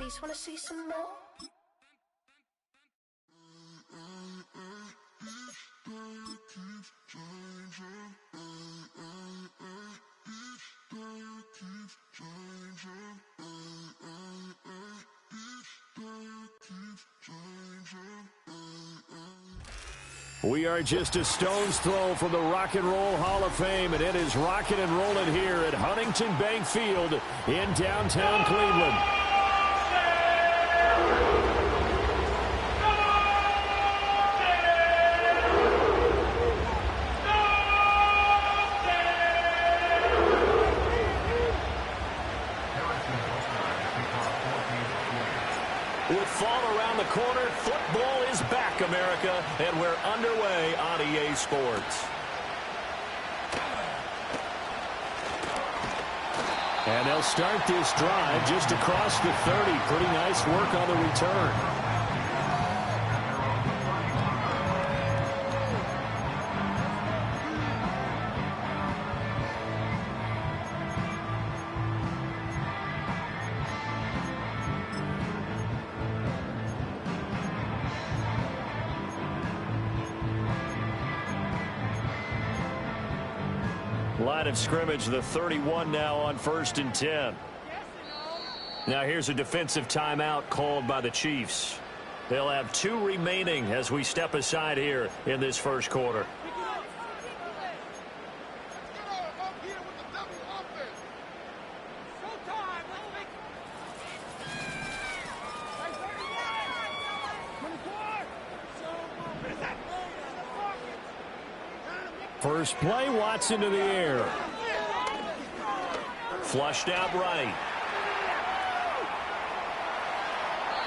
Please wanna see some more? We are just a stone's throw from the Rock and Roll Hall of Fame, and it is rocking and rolling here at Huntington Bank Field in downtown Cleveland. With fall around the corner, football is back, America, and we're underway on EA Sports. And they'll start this drive just across the 30. Pretty nice work on the return. Line of scrimmage, the 31 now on 1st and 10. Now here's a defensive timeout called by the Chiefs. They'll have 2 remaining as we step aside here in this first quarter. First play, Watson to the air. Flushed out right.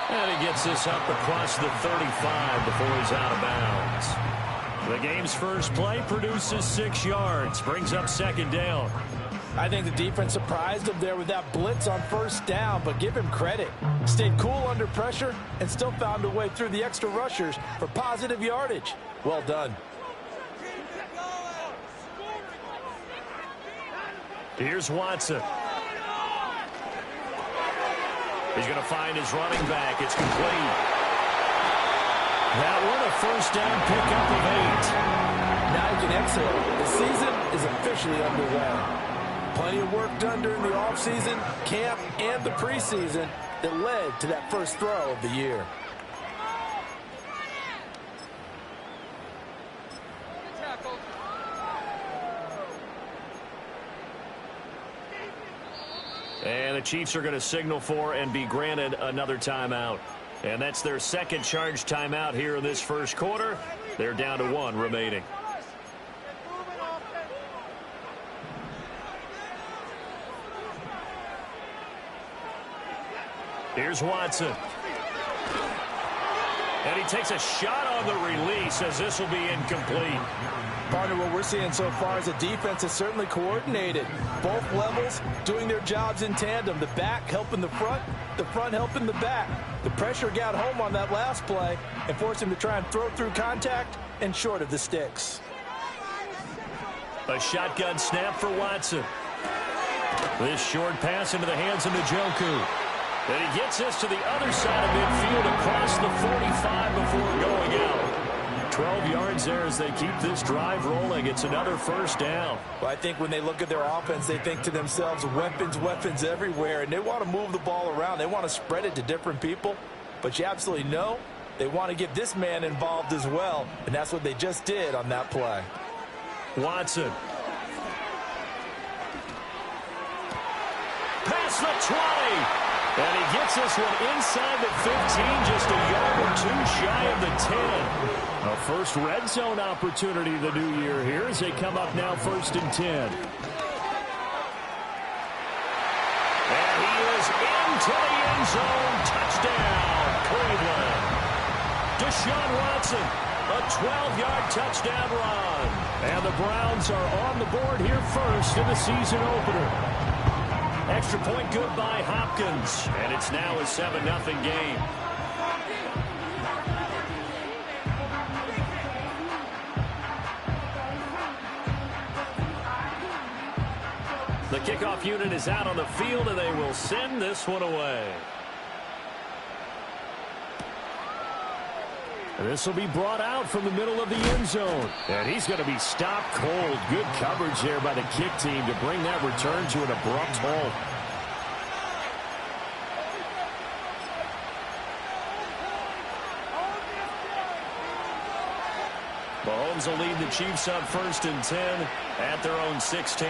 And he gets this up across the 35 before he's out of bounds. The game's first play produces 6 yards, brings up 2nd down. I think the defense surprised him there with that blitz on 1st down, but give him credit. Stayed cool under pressure and still found a way through the extra rushers for positive yardage. Well done. Here's Watson. He's going to find his running back. It's complete. That one a 1st down pickup of 8. Now you can exhale. The season is officially underway. Plenty of work done during the offseason, camp, and the preseason that led to that first throw of the year. And the Chiefs are going to signal for and be granted another timeout. And that's their 2nd charged timeout here in this first quarter. They're down to 1 remaining. Here's Watson. And he takes a shot on the release as this will be incomplete. Partner, what we're seeing so far is a defense that's certainly coordinated. Both levels doing their jobs in tandem. The back helping the front helping the back. The pressure got home on that last play and forced him to try and throw through contact and short of the sticks. A shotgun snap for Watson. This short pass into the hands of Njoku. And he gets this to the other side of midfield across the 45 before going out. 12 yards there as they keep this drive rolling. It's another 1st down. Well, I think when they look at their offense, they think to themselves, weapons everywhere, and they want to move the ball around. They want to spread it to different people, but you absolutely know they want to get this man involved as well, and that's what they just did on that play. Watson. Past the 20. And he gets this one inside the 15, just a yard or 2 shy of the 10. A first red zone opportunity the new year here as they come up now 1st and 10. And he is into the end zone. Touchdown, Cleveland. Deshaun Watson, a 12-yard touchdown run. And the Browns are on the board here first in the season opener. Extra point good by Hopkins, and it's now a 7-0 game. The kickoff unit is out on the field, and they will send this one away. This will be brought out from the middle of the end zone. And he's going to be stopped cold. Good coverage there by the kick team to bring that return to an abrupt halt. Mahomes will lead the Chiefs up 1st and 10 at their own 16.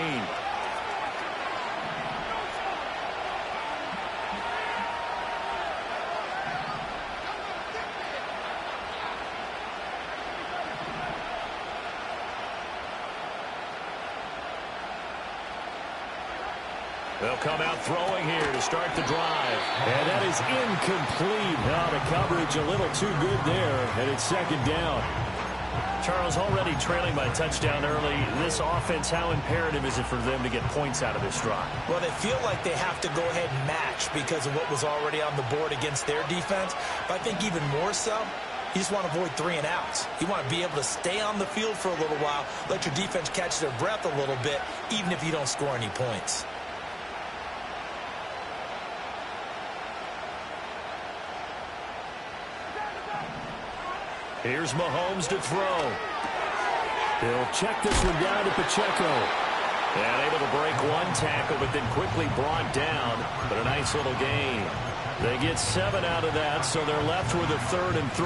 They'll come out throwing here to start the drive. And that is incomplete. Now the coverage a little too good there, and it's 2nd down. Charles, already trailing by a touchdown early. This offense, how imperative is it for them to get points out of this drive? Well, they feel like they have to go ahead and match because of what was already on the board against their defense. But I think even more so, you just want to avoid 3 and outs. You want to be able to stay on the field for a little while, let your defense catch their breath a little bit, even if you don't score any points. Here's Mahomes to throw. He'll check this one down to Pacheco. And able to break one tackle, but then quickly brought down. But a nice little gain. They get 7 out of that, so they're left with a 3rd and 3.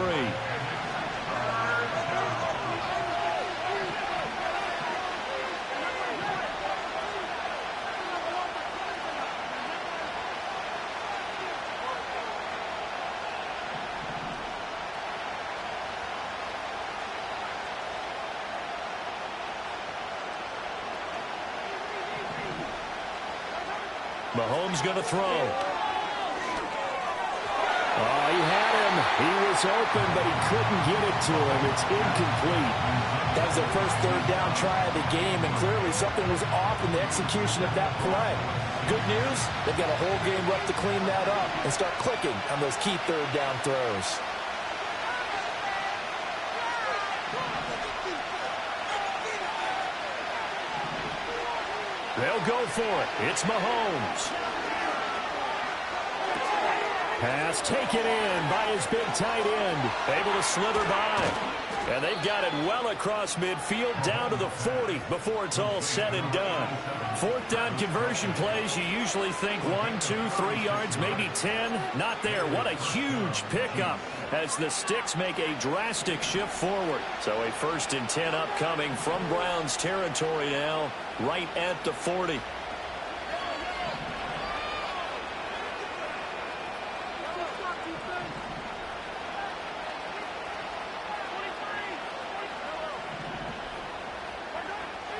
Mahomes going to throw. Oh, he had him. He was open, but he couldn't get it to him. It's incomplete. That was their first 3rd down try of the game, and clearly something was off in the execution of that play. Good news, they've got a whole game left to clean that up and start clicking on those key 3rd down throws. They'll go for it. It's Mahomes. Pass taken in by his big tight end. Able to slither by. And they've got it well across midfield down to the 40 before it's all said and done. 4th down conversion plays, you usually think 1, 2, 3 yards, maybe 10. Not there. What a huge pickup as the Sticks make a drastic shift forward. So a 1st and 10 upcoming from Browns territory now, right at the 40.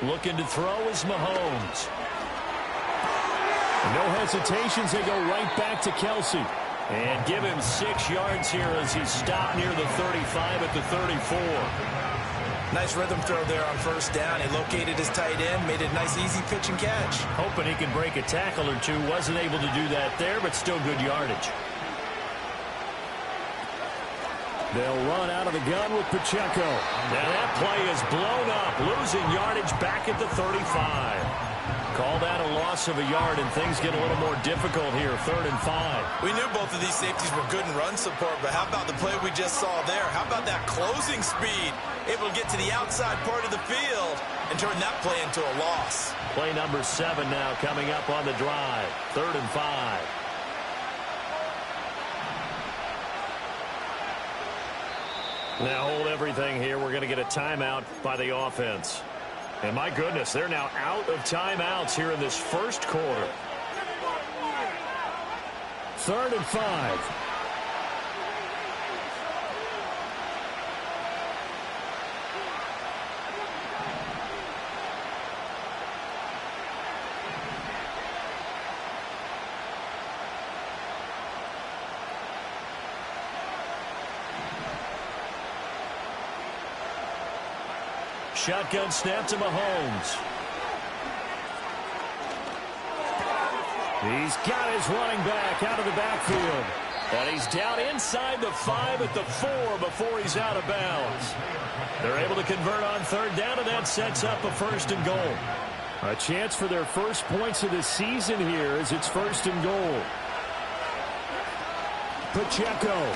Looking to throw is Mahomes. No hesitations. They go right back to Kelsey. And give him 6 yards here as he's stopped near the 35 at the 34. Nice rhythm throw there on 1st down. He located his tight end, made a nice easy pitch and catch. Hoping he can break a tackle or two. Wasn't able to do that there, but still good yardage. They'll run out of the gun with Pacheco. Now that play is blown up, losing yardage back at the 35. Call that a loss of a yard, and things get a little more difficult here, 3rd and 5. We knew both of these safeties were good in run support, but how about the play we just saw there? How about that closing speed? Able to get to the outside part of the field and turn that play into a loss. Play number 7 now coming up on the drive, 3rd and 5. Now hold everything here. We're going to get a timeout by the offense. And my goodness, they're now out of timeouts here in this 1st quarter. 3rd and 5. Shotgun snap to Mahomes. He's got his running back out of the backfield. And he's down inside the 5 at the 4 before he's out of bounds. They're able to convert on 3rd down, and that sets up a 1st and goal. A chance for their first points of the season here as it's 1st and goal. Pacheco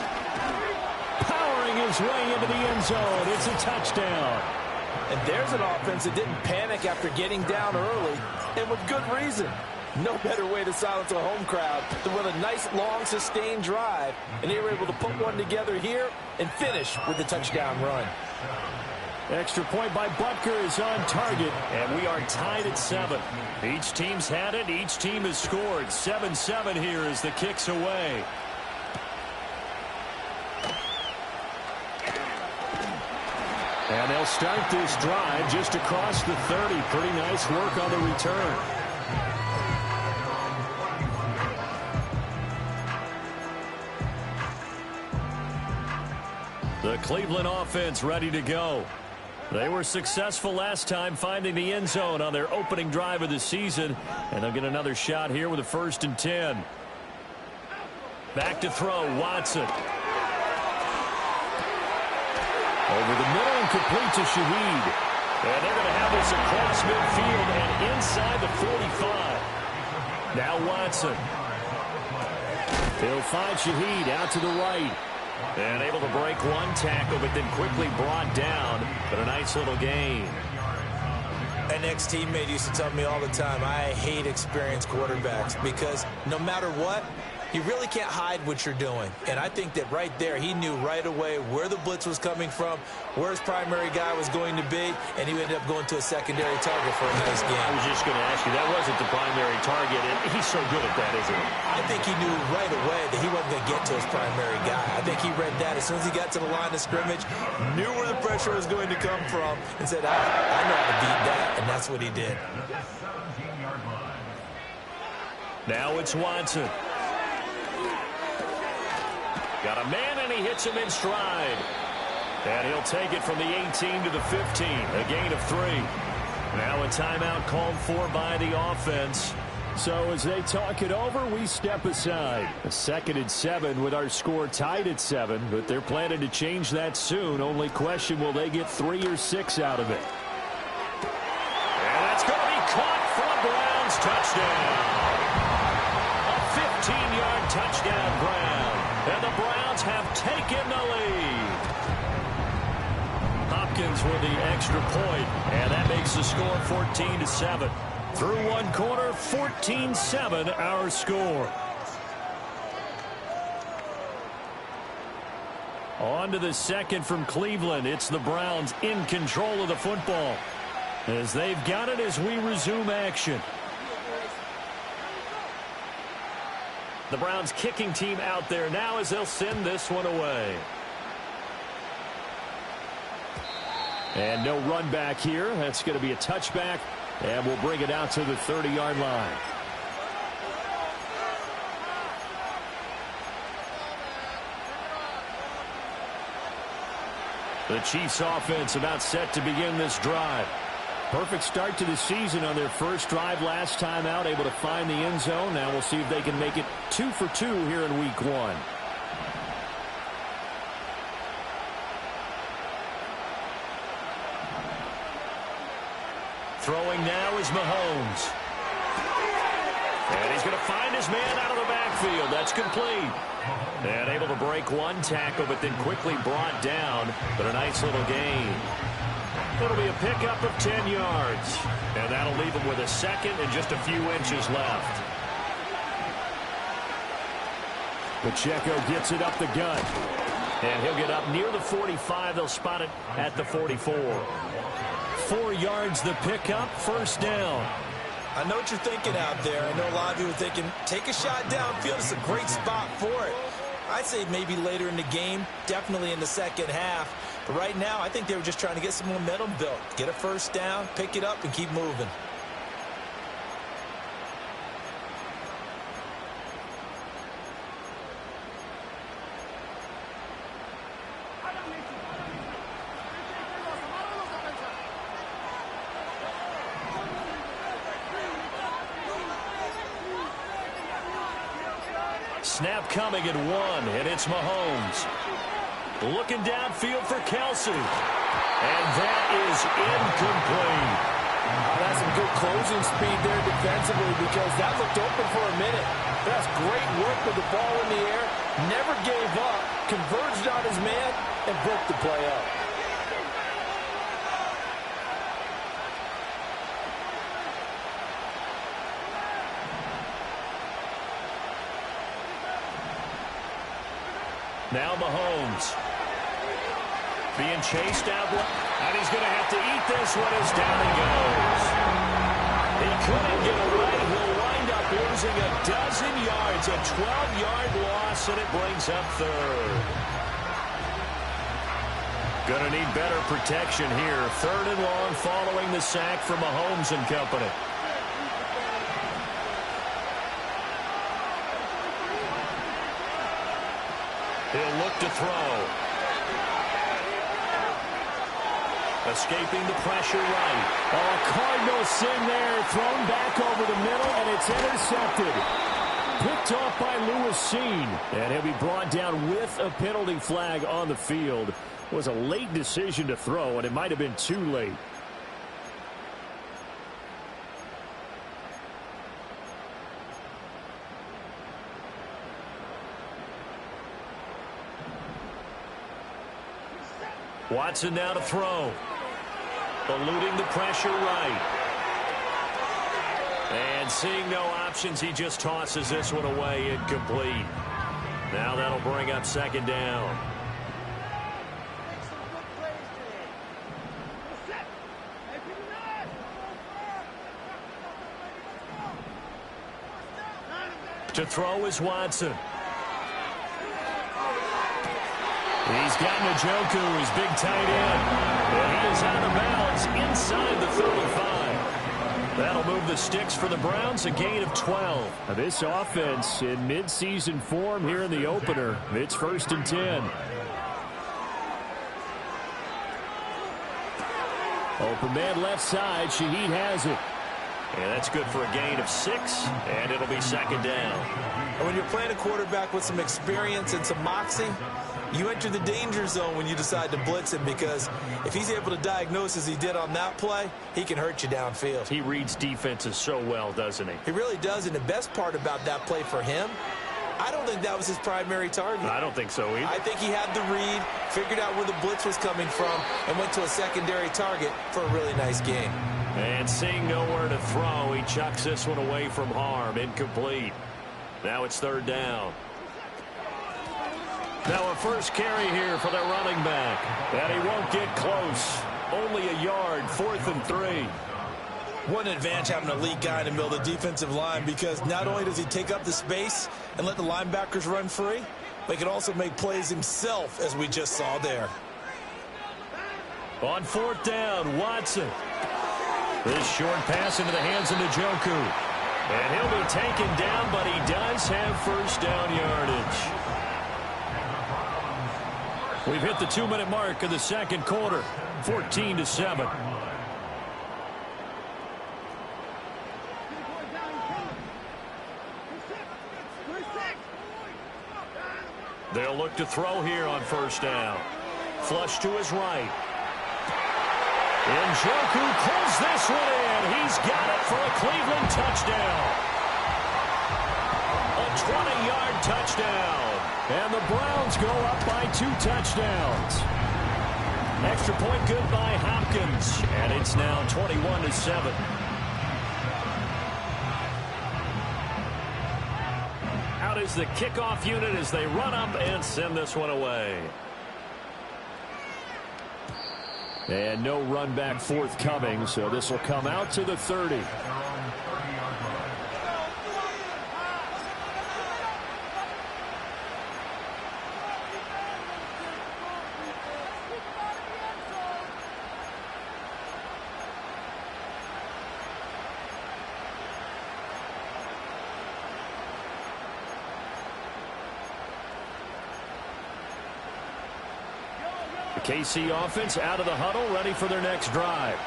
powering his his way into the end zone. It's a touchdown. And there's an offense that didn't panic after getting down early, and with good reason. No better way to silence a home crowd than with a nice, long, sustained drive. And they were able to put one together here and finish with a touchdown run. Extra point by Butker is on target, and we are tied at 7. Each team's had it. Each team has scored. 7-7 here as the kick's away. And they'll start this drive just across the 30. Pretty nice work on the return. The Cleveland offense ready to go. They were successful last time finding the end zone on their opening drive of the season, and they'll get another shot here with a 1st and 10. Back to throw, Watson. Over the middle and complete to Shaheed. And they're going to have this across midfield and inside the 45. Now Watson. He'll find Shaheed out to the right. And able to break one tackle, but then quickly brought down. But a nice little gain. An ex-teammate used to tell me all the time, I hate experienced quarterbacks because no matter what, you really can't hide what you're doing. And I think that right there, he knew right away where the blitz was coming from, where his primary guy was going to be, and he ended up going to a secondary target for a nice game. I was just going to ask you, that wasn't the primary target, and he's so good at that, isn't he? I think he knew right away that he wasn't going to get to his primary guy. I think he read that as soon as he got to the line of scrimmage, knew where the pressure was going to come from, and said, I know how to beat that, and that's what he did. Now it's Watson. Got a man, and he hits him in stride. And he'll take it from the 18 to the 15, a gain of 3. Now a timeout called for by the offense. So as they talk it over, we step aside. A 2nd and 7 with our score tied at 7, but they're planning to change that soon. Only question, will they get 3 or 6 out of it? And that's going to be caught for a Browns touchdown. A 15-yard touchdown, Brown. And the Browns have taken the lead. Hopkins with the extra point, and that makes the score 14-7. Through one quarter, 14-7 our score. On to the 2nd from Cleveland. It's the Browns in control of the football as they've got it as we resume action. The Browns kicking team out there now as they'll send this one away. And no run back here. That's going to be a touchback, and we'll bring it out to the 30-yard line. The Chiefs offense about set to begin this drive. Perfect start to the season on their first drive last time out, able to find the end zone. Now we'll see if they can make it 2 for 2 here in week 1. Throwing now is Mahomes. And he's going to find his man out of the backfield. That's complete. And able to break one tackle, but then quickly brought down. But a nice little gain. It'll be a pickup of 10 yards. And that'll leave him with a 2nd and just a few inches left. Pacheco gets it up the gut. And he'll get up near the 45. They'll spot it at the 44. 4 yards the pickup, 1st down. I know what you're thinking out there. I know a lot of you are thinking, take a shot downfield. It's a great spot for it. I'd say maybe later in the game, definitely in the 2nd half. But right now, I think they were just trying to get some momentum built. Get a 1st down, pick it up, and keep moving. Snap coming at 1, and it's Mahomes. Looking downfield for Kelsey. And that is incomplete. has some good closing speed there defensively because that looked open for a minute. That's great work with the ball in the air. Never gave up, converged on his man, and broke the play up. Now Mahomes. Being chased out. And he's going to have to eat this one as down he goes. He couldn't get away. He'll wind up losing a dozen yards. A 12-yard loss, and it brings up third. Going to need better protection here. 3rd and long following the sack from Mahomes and company. He'll look to throw. Escaping the pressure right. Oh, a Cardinal sing there, thrown back over the middle, and it's intercepted. Picked off by Lewis Cine. And he'll be brought down with a penalty flag on the field. It was a late decision to throw, and it might have been too late. Watson now to throw. Eluding the pressure right. And seeing no options, he just tosses this one away incomplete. Now that'll bring up 2nd down. To throw is Watson. He's got Njoku, his big tight end. And he is out of bounds inside the 35. That'll move the sticks for the Browns, a gain of 12. Now this offense in midseason form here in the opener. It's 1st and 10. Open man left side. Shaheed has it. And that's good for a gain of 6, and it'll be 2nd down. And when you're playing a quarterback with some experience and some moxie, you enter the danger zone when you decide to blitz him, because if he's able to diagnose as he did on that play, he can hurt you downfield. He reads defenses so well, doesn't he? He really does, and the best part about that play for him, I don't think that was his primary target. I don't think so either. I think he had the read, figured out where the blitz was coming from, and went to a secondary target for a really nice game. And seeing nowhere to throw, he chucks this one away from harm. Incomplete. Now it's 3rd down. Now a first carry here for their running back. And he won't get close. Only a yard, 4th and 3. What an advantage having a lead guy in the middle of the defensive line, because not only does he take up the space and let the linebackers run free, but he can also make plays himself, as we just saw there. On 4th down, Watson. This short pass into the hands of Njoku. And he'll be taken down, but he does have 1st down yardage. We've hit the 2-minute mark of the 2nd quarter. 14-7. They'll look to throw here on 1st down. Flush to his right. Njoku pulls this one in. He's got it for a Cleveland touchdown. A 20-yard touchdown. And the Browns go up by 2 touchdowns. Extra point good by Hopkins. And it's now 21-7. Out is the kickoff unit as they run up and send this one away. And no run back forthcoming, so this will come out to the 30. The KC offense out of the huddle, ready for their next drive.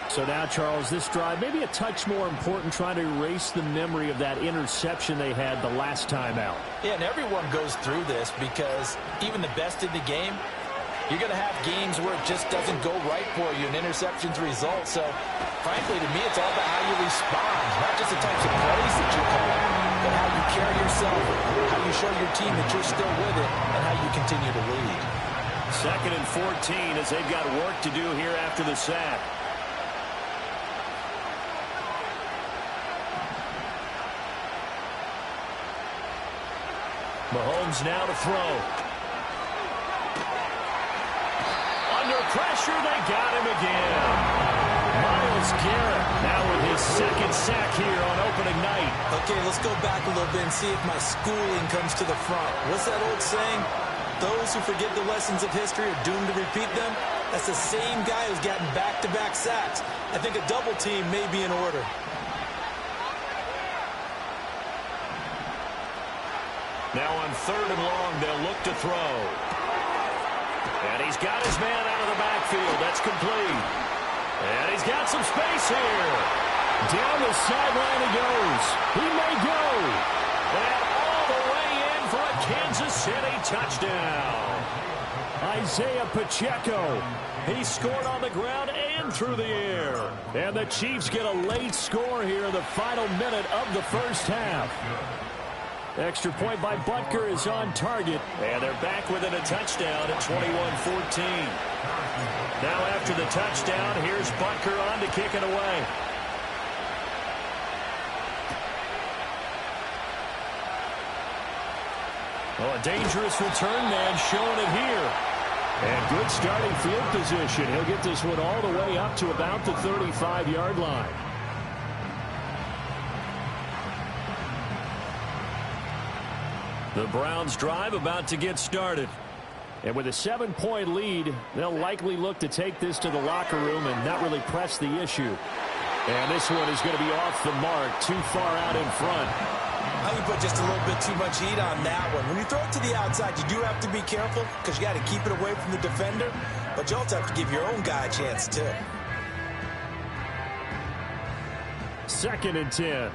So now, Charles, this drive maybe a touch more important, trying to erase the memory of that interception they had the last time out. Yeah, and everyone goes through this, because even the best in the game, You're going to have games where it just doesn't go right for you and interceptions result. So, frankly, to me, it's all about how you respond. Not just the types of plays that you call, but how you carry yourself, how you show your team that you're still with it, and how you continue to lead. 2nd and 14 as they've got work to do here after the sack. Mahomes now to throw. Under pressure, they got him again. Myles Garrett now with his 2nd sack here on opening night. Okay, let's go back a little bit and see if my schooling comes to the front. What's that old saying? Those who forget the lessons of history are doomed to repeat them. That's the same guy who's gotten back-to-back sacks. I think a double team may be in order. Now on 3rd and long, they'll look to throw. And he's got his man out of the backfield. That's complete. And he's got some space here. Down the sideline he goes. He may go. And all the way in for a Kansas City touchdown. Isaiah Pacheco. He scored on the ground and through the air. And the Chiefs get a late score here in the final minute of the first half. Extra point by Butker is on target. And they're back within a touchdown at 21-14. Now after the touchdown, here's Butker on to kick it away. Oh, a dangerous return man showing it here. And good starting field position. He'll get this one all the way up to about the 35-yard line. The Browns drive about to get started. And with a 7-point lead, they'll likely look to take this to the locker room and not really press the issue. And this one is going to be off the mark, too far out in front. I think put just a little bit too much heat on that one. When you throw it to the outside, you do have to be careful because you got to keep it away from the defender. But you also have to give your own guy a chance, too. 2nd and 10.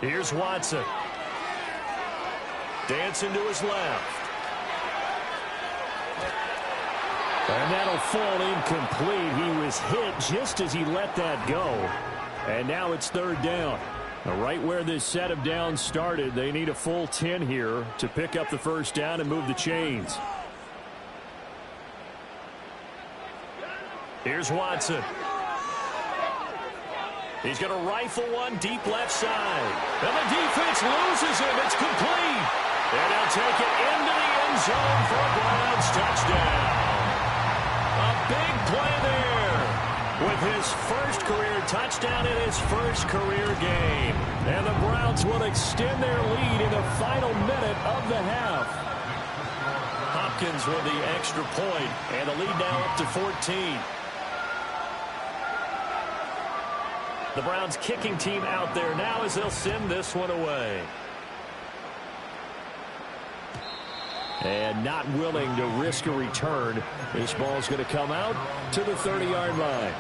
Here's Watson. Dancing to his left. And that'll fall incomplete. He was hit just as he let that go. And now it's 3rd down. Right where this set of downs started, they need a full 10 here to pick up the first down and move the chains. Here's Watson. He's going to rifle one deep left side. And the defense loses him. It's complete. And they'll take it into the end zone for a Browns touchdown. A big play there with his first career touchdown in his first career game. And the Browns will extend their lead in the final minute of the half. Hopkins with the extra point, and the lead now up to 14. The Browns kicking team out there now as they'll send this one away. And not willing to risk a return. This ball's going to come out to the 30-yard line.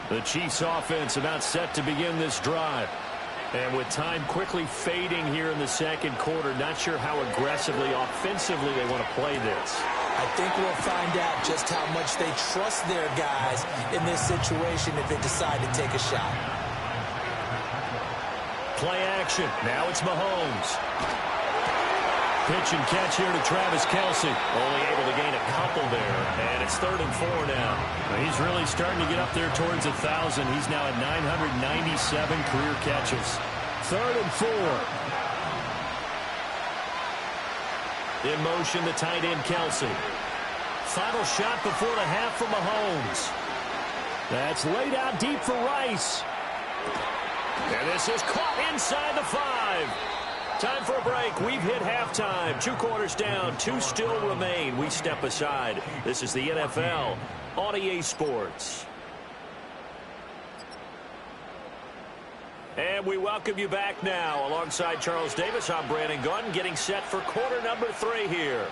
The Chiefs offense about set to begin this drive. And with time quickly fading here in the second quarter, not sure how aggressively, offensively they want to play this. I think we'll find out just how much they trust their guys in this situation if they decide to take a shot. Play action. Now it's Mahomes. Pitch and catch here to Travis Kelce. Only able to gain a couple there. And it's 3rd and 4 now. He's really starting to get up there towards 1,000. He's now at 997 career catches. 3rd and 4. In motion, the tight end Kelce. Final shot before the half for Mahomes. That's laid out deep for Rice. And this is caught inside the 5. Time for a break. We've hit halftime. 2 quarters down. 2 still remain. We step aside. This is the NFL on EA Sports. And we welcome you back now. Alongside Charles Davis, I'm Brandon Gaudin, getting set for quarter number 3 here.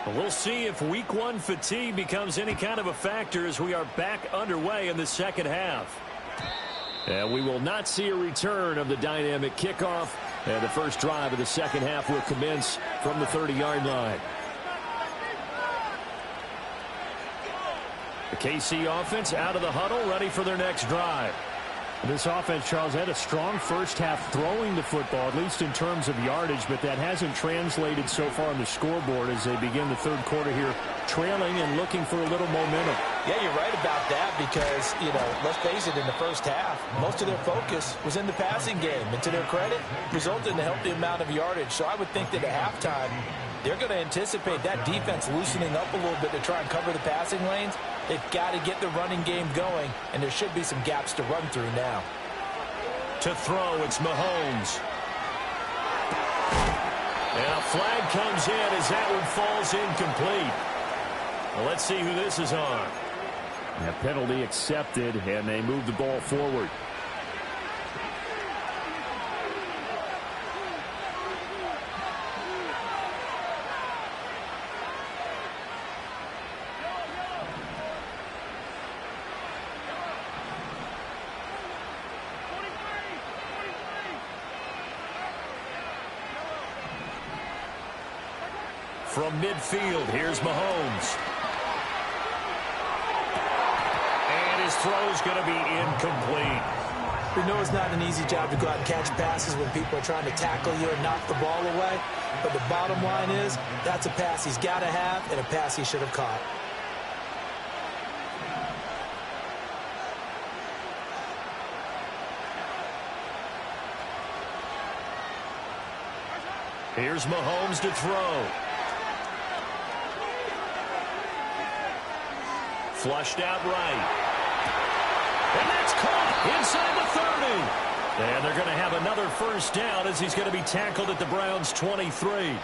Well, we'll see if week one fatigue becomes any kind of a factor as we are back underway in the second half. And we will not see a return of the dynamic kickoff. And the first drive of the second half will commence from the 30-yard line. The KC offense out of the huddle, ready for their next drive. This offense, Charles, had a strong first half throwing the football, at least in terms of yardage, but that hasn't translated so far on the scoreboard as they begin the third quarter here, trailing and looking for a little momentum. Yeah, you're right about that because, let's face it, in the first half, most of their focus was in the passing game. And to their credit, resulted in a healthy amount of yardage. So I would think that at halftime, they're going to anticipate that defense loosening up a little bit to try and cover the passing lanes. They've got to get the running game going, and there should be some gaps to run through now. To throw, it's Mahomes. And a flag comes in as that one falls incomplete. Well, let's see who this is on. A penalty accepted, and they move the ball forward. From midfield, here's Mahomes. And his throw's going to be incomplete. We know it's not an easy job to go out and catch passes when people are trying to tackle you and knock the ball away. But the bottom line is, that's a pass he's got to have and a pass he should have caught. Here's Mahomes to throw. Flushed out right. And that's caught inside the 30. And they're going to have another first down as he's going to be tackled at the Browns' 23.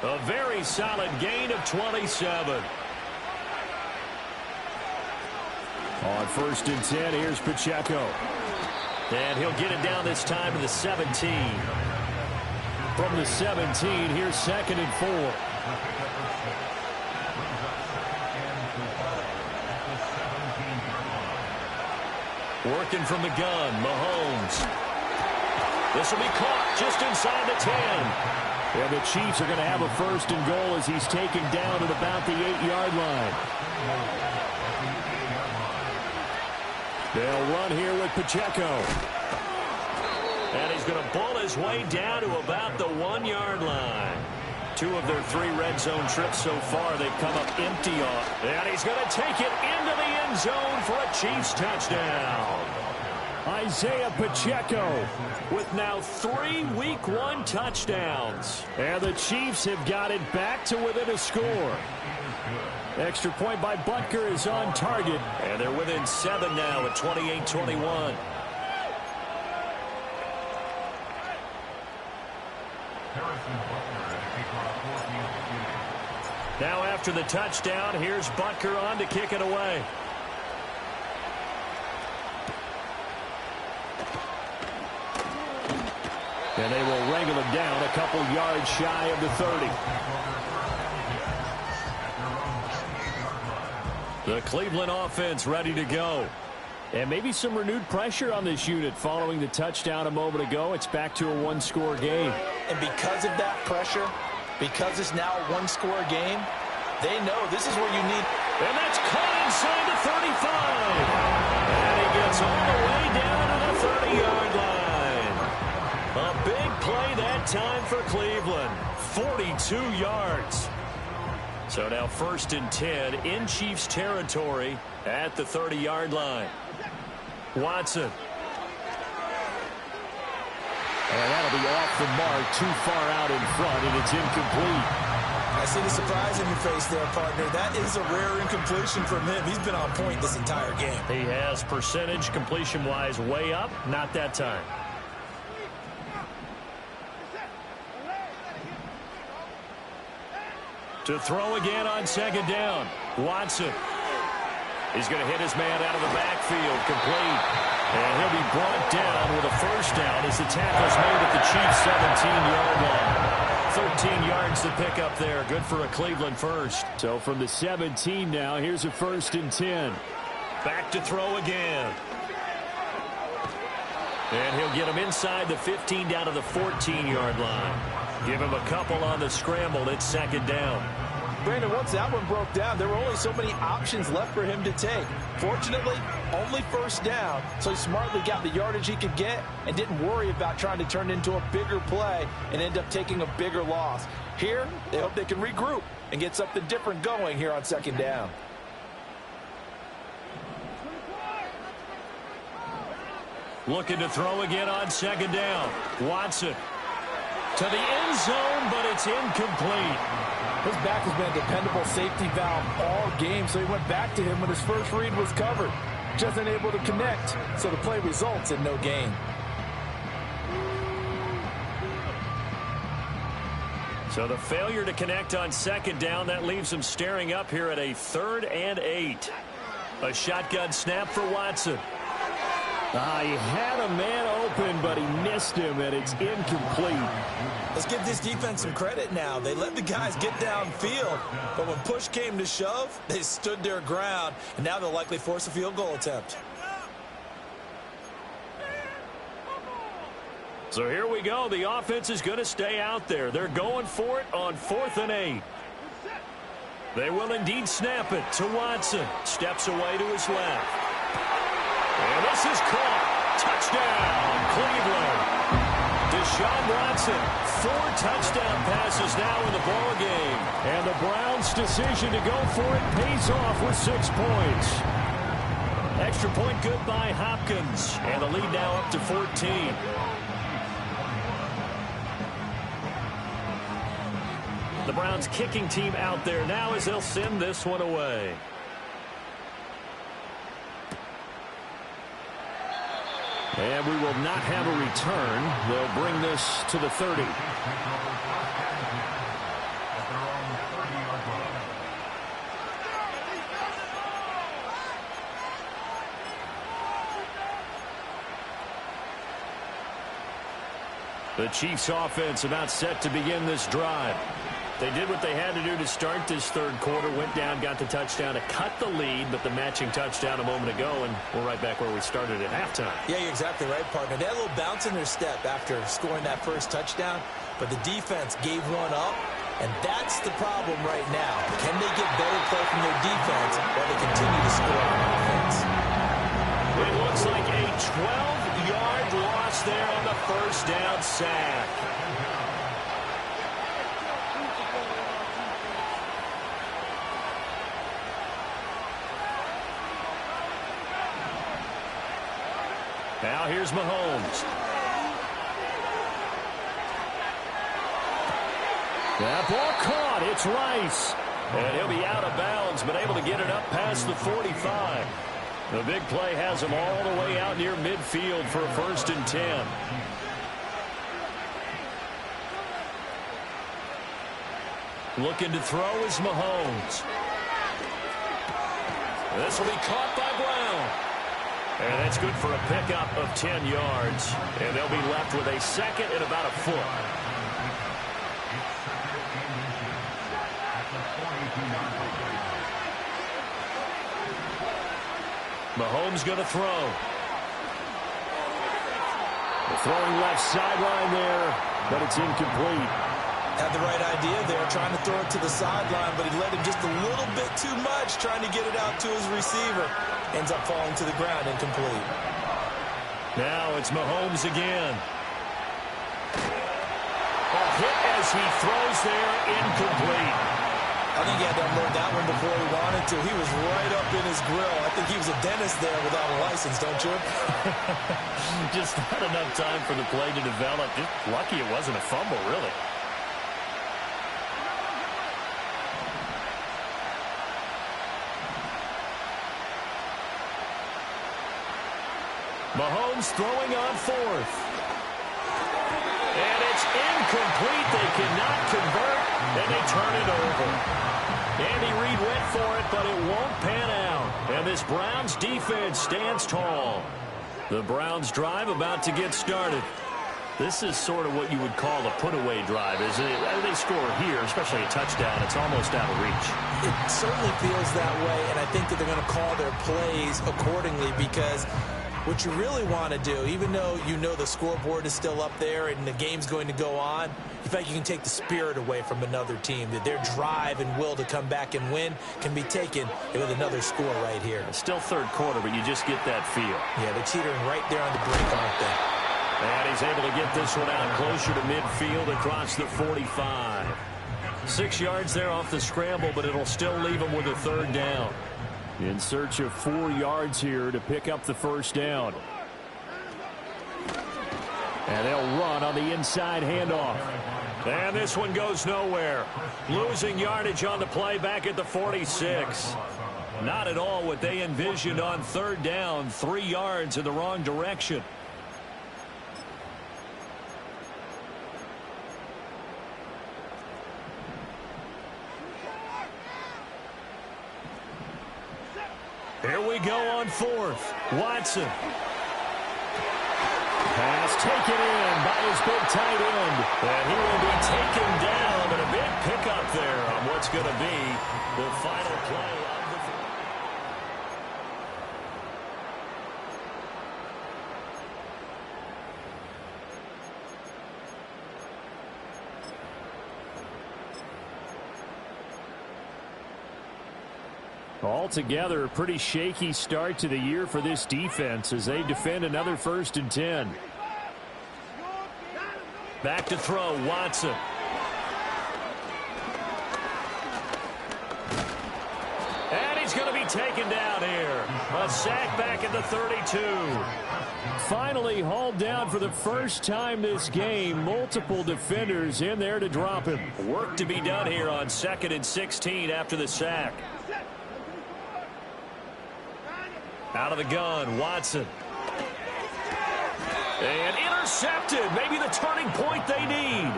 A very solid gain of 27. On 1st and 10, here's Pacheco. And he'll get it down this time to the 17. From the 17, here's 2nd and 4. Working from the gun, Mahomes. This will be caught just inside the 10. And the Chiefs are going to have a 1st and goal as he's taken down at about the 8-yard line. They'll run here with Pacheco. And he's going to bull his way down to about the 1-yard line. 2 of their 3 red zone trips so far, they've come up empty off. And he's going to take it into the end zone for a Chiefs touchdown. Isaiah Pacheco with now 3 Week 1 touchdowns. And the Chiefs have got it back to within a score. Extra point by Butker is on target. And they're within 7 now at 28-21. Now after the touchdown, here's Butker on to kick it away. And they will wrangle him down a couple yards shy of the 30. The Cleveland offense ready to go. And maybe some renewed pressure on this unit following the touchdown a moment ago. It's back to a 1-score game. And because of that pressure, because it's now a 1-score game, they know this is where you need. And that's caught inside the 35. And he gets all the way down to the 30-yard line. A big play that time for Cleveland. 42 yards. So now 1st and 10 in Chiefs territory at the 30-yard line. Watson. And that'll be off the mark, too far out in front, and it's incomplete. I see the surprise in your face there, partner. That is a rare incompletion from him. He's been on point this entire game. He has percentage completion-wise way up. Not that time. To throw again on 2nd down. Watson. He's going to hit his man out of the backfield. Complete. And he'll be brought down with a first down as the tackle's made at the Chiefs' 17-yard line. 13 yards to pick up there. Good for a Cleveland first. So from the 17 now, here's a 1st and 10. Back to throw again. And he'll get him inside the 15 down to the 14-yard line. Give him a couple on the scramble. It's 2nd down. Brandon, once that one broke down, there were only so many options left for him to take. Fortunately, only 1st down, so he smartly got the yardage he could get and didn't worry about trying to turn it into a bigger play and end up taking a bigger loss. Here, they hope they can regroup and get something different going here on 2nd down. Looking to throw again on 2nd down. Watson to the end zone, but it's incomplete. His back has been a dependable safety valve all game, so he went back to him when his first read was covered. Just unable to connect, so the play results in no gain. So the failure to connect on 2nd down, that leaves him staring up here at a 3rd and 8. A shotgun snap for Watson. He had a man open, but he missed him, and it's incomplete. Let's give this defense some credit now. They let the guys get downfield, but when push came to shove, they stood their ground, and now they'll likely force a field goal attempt. So here we go. The offense is going to stay out there. They're going for it on 4th and 8. They will indeed snap it to Watson. Steps away to his left. And this is caught. Touchdown, Cleveland. Deshaun Watson, 4 touchdown passes now in the ball game. And the Browns' decision to go for it pays off with 6 points. Extra point good by Hopkins. And the lead now up to 14. The Browns kicking team out there now as they'll send this one away. And we will not have a return. They'll bring this to the 30. The Chiefs offense about set to begin this drive. They did what they had to do to start this 3rd quarter. Went down, got the touchdown to cut the lead, but the matching touchdown a moment ago, and we're right back where we started at halftime. Yeah, you're exactly right, partner. They had a little bounce in their step after scoring that first touchdown, but the defense gave one up, and that's the problem right now. Can they get better play from their defense while they continue to score on offense? It looks like a 12-yard loss there on the 1st down sack. Now here's Mahomes. That ball caught. It's Rice. And he'll be out of bounds, but able to get it up past the 45. The big play has him all the way out near midfield for a 1st and 10. Looking to throw is Mahomes. This will be caught by Brown. And that's good for a pickup of 10 yards. And they'll be left with a 2nd and about a foot. Mahomes going to throw. The throwing left sideline there, but it's incomplete. Had the right idea there, trying to throw it to the sideline, but he led him just a little bit too much, trying to get it out to his receiver. Ends up falling to the ground, incomplete. Now it's Mahomes again. A hit as he throws there, incomplete. I think he had to unload that one before he wanted to. He was right up in his grill. I think he was a dentist there without a license, don't you? Just not enough time for the play to develop. Just lucky it wasn't a fumble, really. Mahomes throwing on 4th. And it's incomplete. They cannot convert, and they turn it over. Andy Reid went for it, but it won't pan out. And this Browns defense stands tall. The Browns drive about to get started. This is sort of what you would call a put-away drive. As they score here, especially a touchdown, it's almost out of reach. It certainly feels that way, and I think that they're going to call their plays accordingly, because what you really want to do, even though you know the scoreboard is still up there and the game's going to go on, you feel like you can take the spirit away from another team, that their drive and will to come back and win can be taken with another score right here. It's still third quarter, but you just get that feel. Yeah, they're teetering right there on the brink, aren't they? And he's able to get this one out closer to midfield across the 45. 6 yards there off the scramble, but it'll still leave him with a third down. In search of 4 yards here to pick up the first down. And they'll run on the inside handoff. And this one goes nowhere. Losing yardage on the play back at the 46. Not at all what they envisioned on third down. 3 yards in the wrong direction. Here we go on fourth. Watson. Pass taken in by his big tight end. And he will be taken down, but a big pickup there on what's going to be the final play of the Altogether, a pretty shaky start to the year for this defense as they defend another 1st and 10. Back to throw, Watson. And he's going to be taken down here. A sack back at the 32. Finally hauled down for the first time this game. Multiple defenders in there to drop him. Work to be done here on 2nd and 16 after the sack. Out of the gun, Watson. And intercepted. Maybe the turning point they need.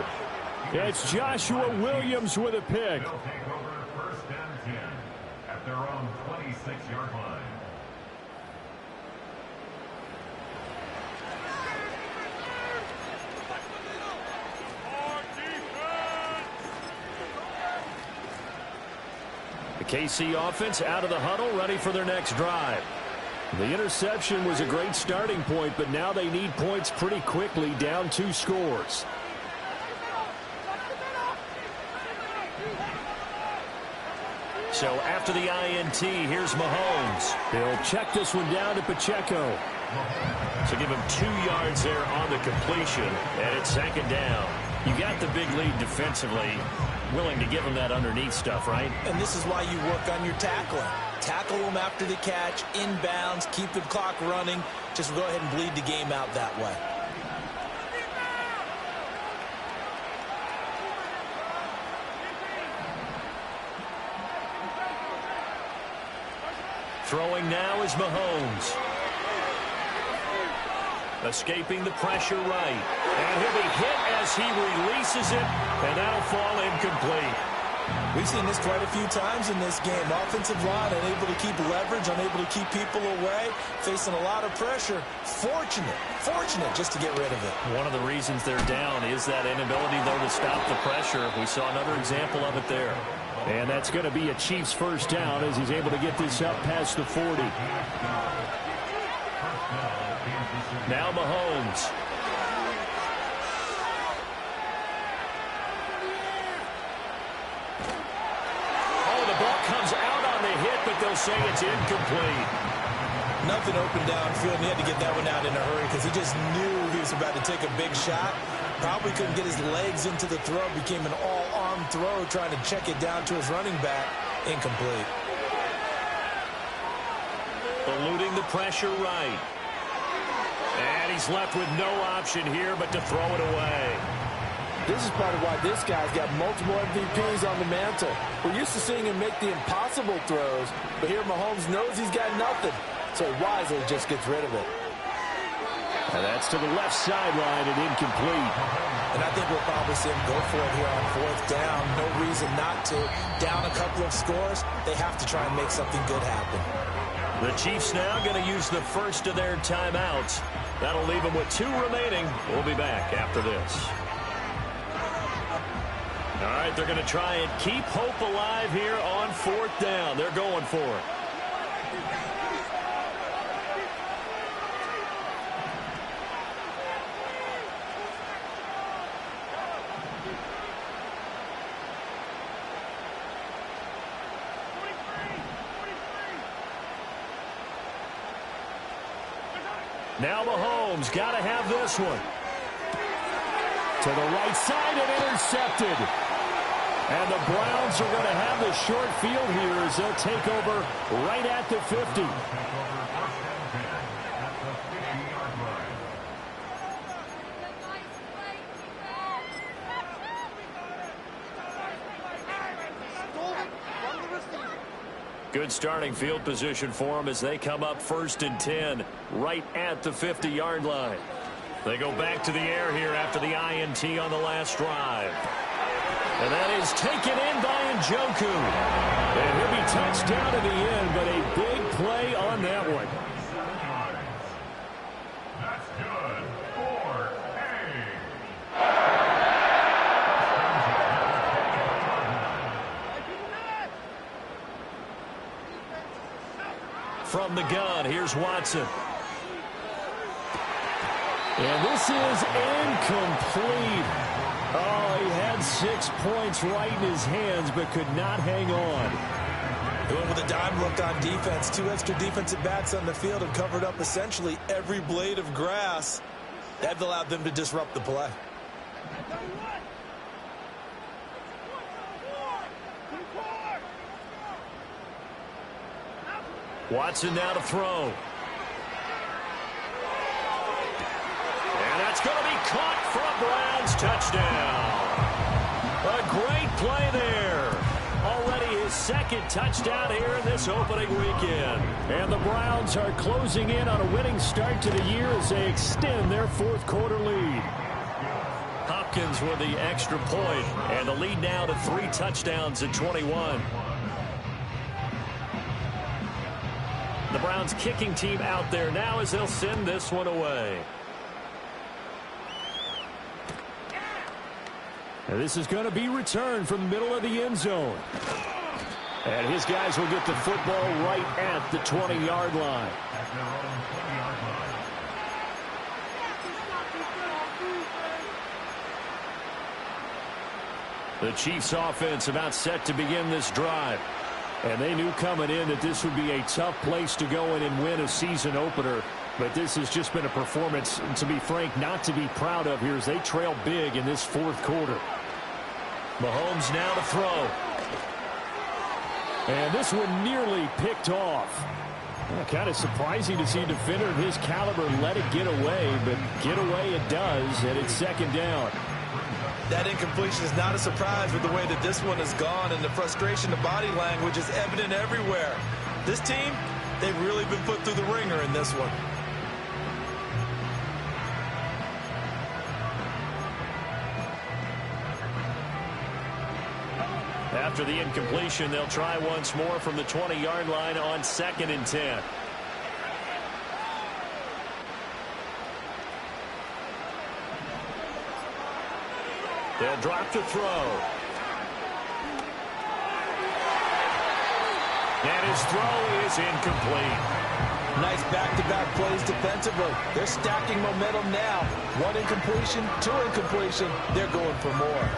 It's Joshua Williams with a pick. They'll take over 1st and 10 at their own 26-yard line. The KC offense out of the huddle, ready for their next drive. The interception was a great starting point, but now they need points pretty quickly, down 2 scores. So after the INT, here's Mahomes. They'll check this one down to Pacheco. So give him 2 yards there on the completion, and it's 2nd down. You got the big lead defensively, willing to give him that underneath stuff, right? And this is why you work on your tackling. Tackle them after the catch, inbounds, keep the clock running. Just go ahead and bleed the game out that way. Throwing now is Mahomes. Escaping the pressure right. And he'll be hit as he releases it, and that'll fall incomplete. We've seen this quite a few times in this game. Offensive line unable to keep leverage, unable to keep people away, facing a lot of pressure. Fortunate just to get rid of it. One of the reasons they're down is that inability, though, to stop the pressure. We saw another example of it there. And that's going to be a Chiefs first down as he's able to get this up past the 40. Now Mahomes. Oh, the ball comes out on the hit, but they'll say it's incomplete. Nothing open downfield, and he had to get that one out in a hurry because he just knew he was about to take a big shot. Probably couldn't get his legs into the throw. Became an all-arm throw, trying to check it down to his running back. Incomplete. Eluding the pressure right. And he's left with no option here but to throw it away. This is part of why this guy's got multiple MVPs on the mantle. We're used to seeing him make the impossible throws, but here Mahomes knows he's got nothing, so he wisely just gets rid of it. And that's to the left sideline and incomplete. And I think we'll probably see him go for it here on 4th down. No reason not to. Down a couple of scores, they have to try and make something good happen. The Chiefs now going to use the first of their timeouts. That'll leave them with 2 remaining. We'll be back after this. All right, they're going to try and keep hope alive here on 4th down. They're going for it. Now Mahomes got to have this one. To the right side and intercepted. And the Browns are going to have the short field here as they'll take over right at the 50. Good starting field position for them as they come up 1st and 10 right at the 50-yard line. They go back to the air here after the INT on the last drive. And that is taken in by Njoku. And he'll be touchdown at the end, but a big play on that one. That's good. 4. From the gun, here's Watson. And this is incomplete. Oh, he had 6 points right in his hands, but could not hang on. Going with a dime look on defense. 2 extra defensive backs on the field and covered up essentially every blade of grass. That allowed them to disrupt the play. Watson now to throw. And that's going to be caught for a Browns touchdown. A great play there. Already his 2nd touchdown here in this opening weekend. And the Browns are closing in on a winning start to the year as they extend their 4th quarter lead. Hopkins with the extra point, and the lead now to 3 touchdowns at 21. The Browns kicking team out there now as they'll send this one away. And this is going to be returned from the middle of the end zone. And his guys will get the football right at the 20-yard line. The Chiefs offense about set to begin this drive. And they knew coming in that this would be a tough place to go in and win a season opener. But this has just been a performance, to be frank, not to be proud of here as they trail big in this 4th quarter. Mahomes now to throw. And this one nearly picked off. Well, kind of surprising to see a defender of his caliber let it get away, but get away it does, and it's 2nd down. That incompletion is not a surprise with the way that this one has gone, and the frustration, the body language is evident everywhere. This team, they've really been put through the ringer in this one. After the incompletion, they'll try once more from the 20-yard line on 2nd and 10. They'll drop to throw. And his throw is incomplete. Nice back-to-back plays defensively. They're stacking momentum now. 1 incompletion, 2 incompletion. They're going for more.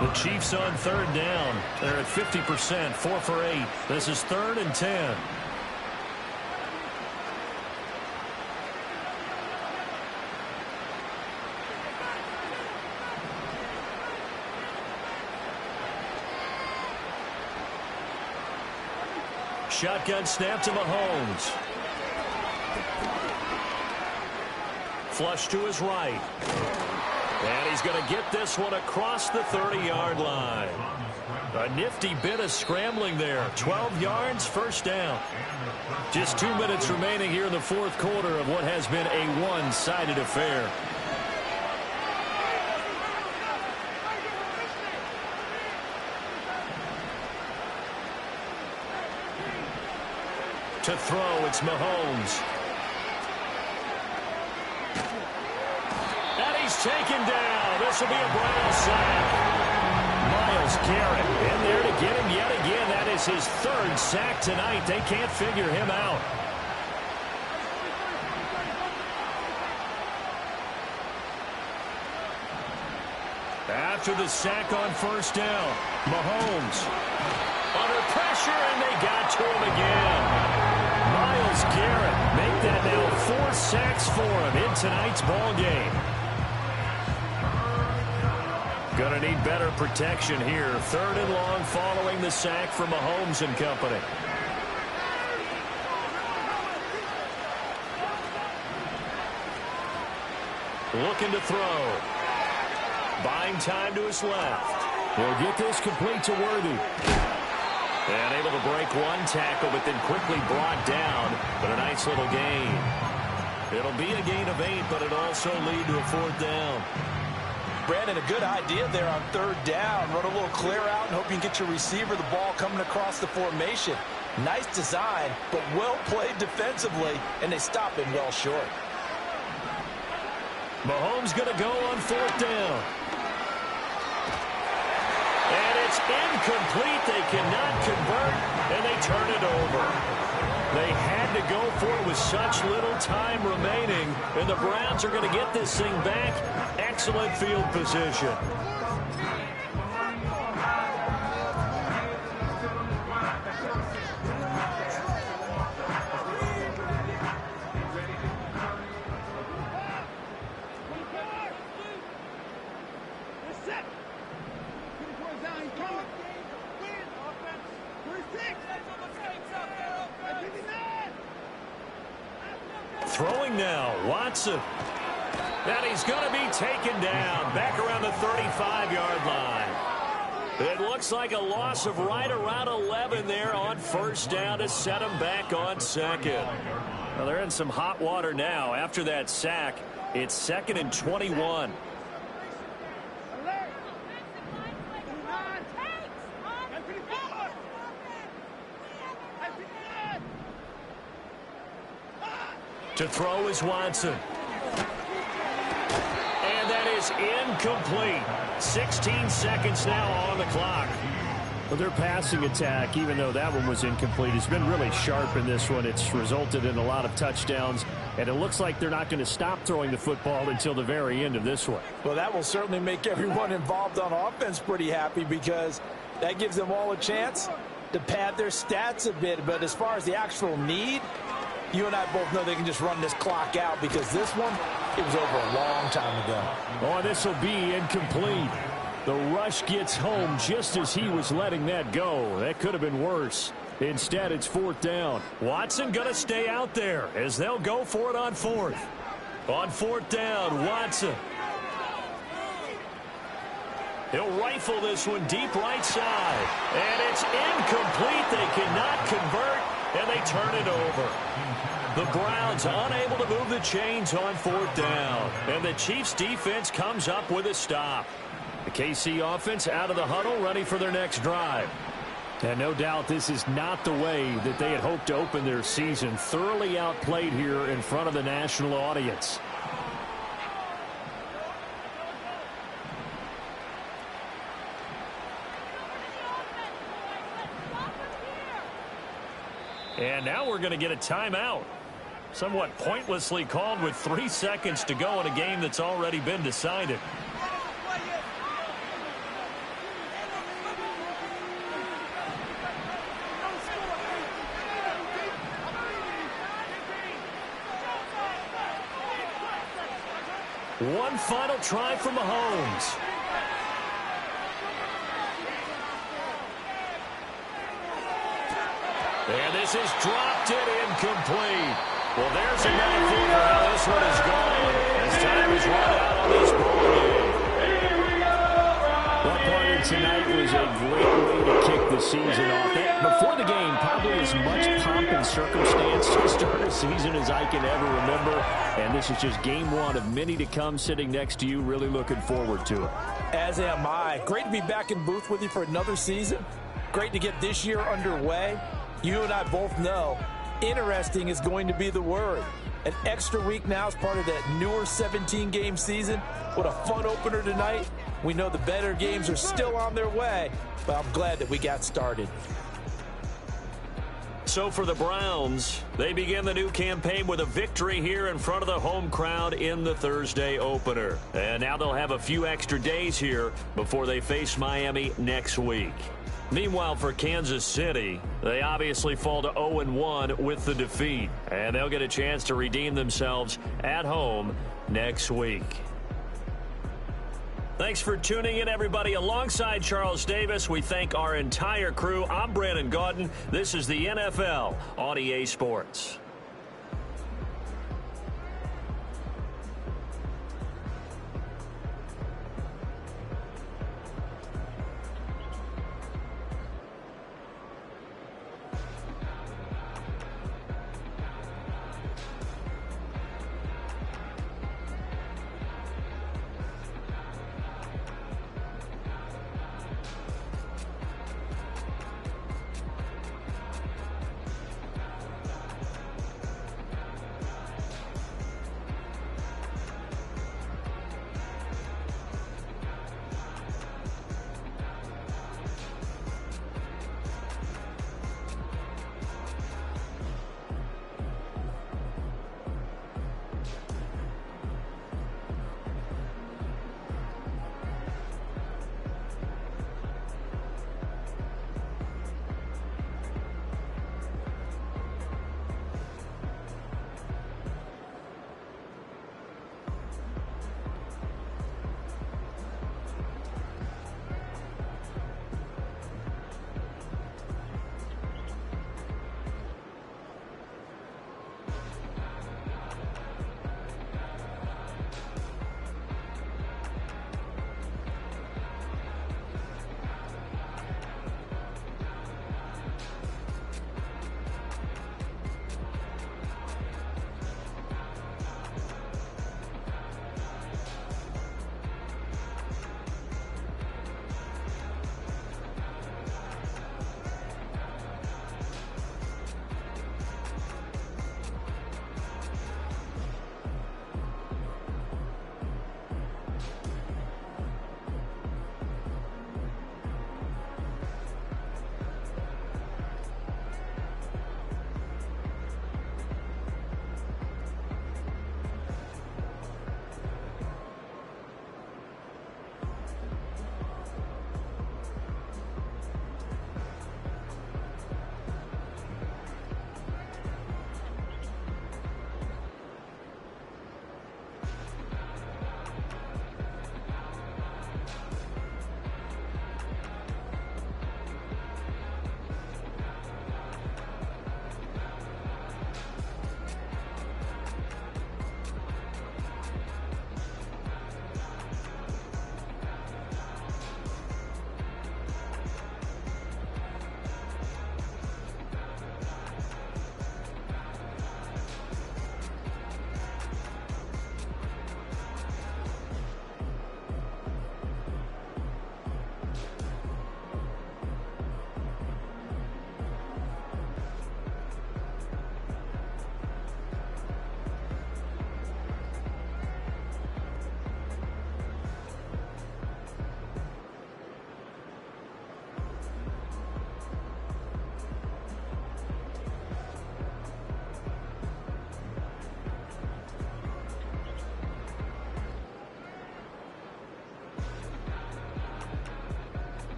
The Chiefs on 3rd down. They're at 50%, 4 for 8. This is 3rd and 10. Shotgun snap to Mahomes. Flush to his right. And he's going to get this one across the 30-yard line. A nifty bit of scrambling there. 12 yards, 1st down. Just 2 minutes remaining here in the 4th quarter of what has been a one-sided affair. To throw, it's Mahomes. And he's taken down. This will be a Brown sack. Myles Garrett in there to get him yet again. That is his third sack tonight. They can't figure him out. After the sack on first down, Mahomes under pressure, and they got to him again. Myles Garrett make that now 4 sacks for him in tonight's ball game. Gonna need better protection here. 3rd and long following the sack from Mahomes and company. Looking to throw. Buying time to his left. He'll get this complete to Worthy. And able to break one tackle, but then quickly brought down. But a nice little gain. It'll be a gain of 8, but it'll also lead to a 4th down. Brandon, a good idea there on 3rd down. Run a little clear out and hope you can get your receiver the ball coming across the formation. Nice design, but well played defensively, and they stop him well short. Mahomes going to go on 4th down. And it's incomplete. They cannot convert, and they turn it over. They had to go for it with such little time remaining, and the Browns are going to get this thing back. Excellent field position. Throwing now, Watson. And he's going to be taken down back around the 35-yard line. It looks like a loss of right around 11 there on 1st down to set him back on 2nd. Well, they're in some hot water now after that sack. It's 2nd and 21. To throw is Watson. And that is incomplete. 16 seconds now on the clock. Well, their passing attack, even though that one was incomplete, has been really sharp in this one. It's resulted in a lot of touchdowns, and it looks like they're not going to stop throwing the football until the very end of this one. Well, that will certainly make everyone involved on offense pretty happy, because that gives them all a chance to pad their stats a bit. But as far as the actual need, you and I both know they can just run this clock out, because this one, it was over a long time ago. Oh, this will be incomplete. The rush gets home just as he was letting that go. That could have been worse. Instead, it's 4th down. Watson going to stay out there as they'll go for it on 4th. On 4th down, Watson. He'll rifle this one deep right side. And it's incomplete. They cannot convert, and they turn it over. The Browns unable to move the chains on 4th down. And the Chiefs defense comes up with a stop. The KC offense out of the huddle, ready for their next drive. And no doubt this is not the way that they had hoped to open their season. Thoroughly outplayed here in front of the national audience. And now we're going to get a timeout. Somewhat pointlessly called with 3 seconds to go in a game that's already been decided. One final try for Mahomes. And this is dropped it incomplete. Well, there's a metaphor for how this one is gone as time is run out on this ball game. That part of tonight was a great way to kick the season off. Before the game, probably as much pomp and circumstance to start a season as I can ever remember. And this is just game one of many to come sitting next to you. Really looking forward to it. As am I. Great to be back in booth with you for another season. Great to get this year underway. You and I both know Interesting is going to be the word. An extra week now as part of that newer 17-game season. What a fun opener tonight. We know the better games are still on their way, but I'm glad that we got started. So for the Browns, they begin the new campaign with a victory here in front of the home crowd in the Thursday opener. And now they'll have a few extra days here before they face Miami next week. Meanwhile, for Kansas City, they obviously fall to 0-1 with the defeat. And they'll get a chance to redeem themselves at home next week. Thanks for tuning in, everybody. Alongside Charles Davis, we thank our entire crew. I'm Brandon Gaudin. This is the NFL on EA Sports.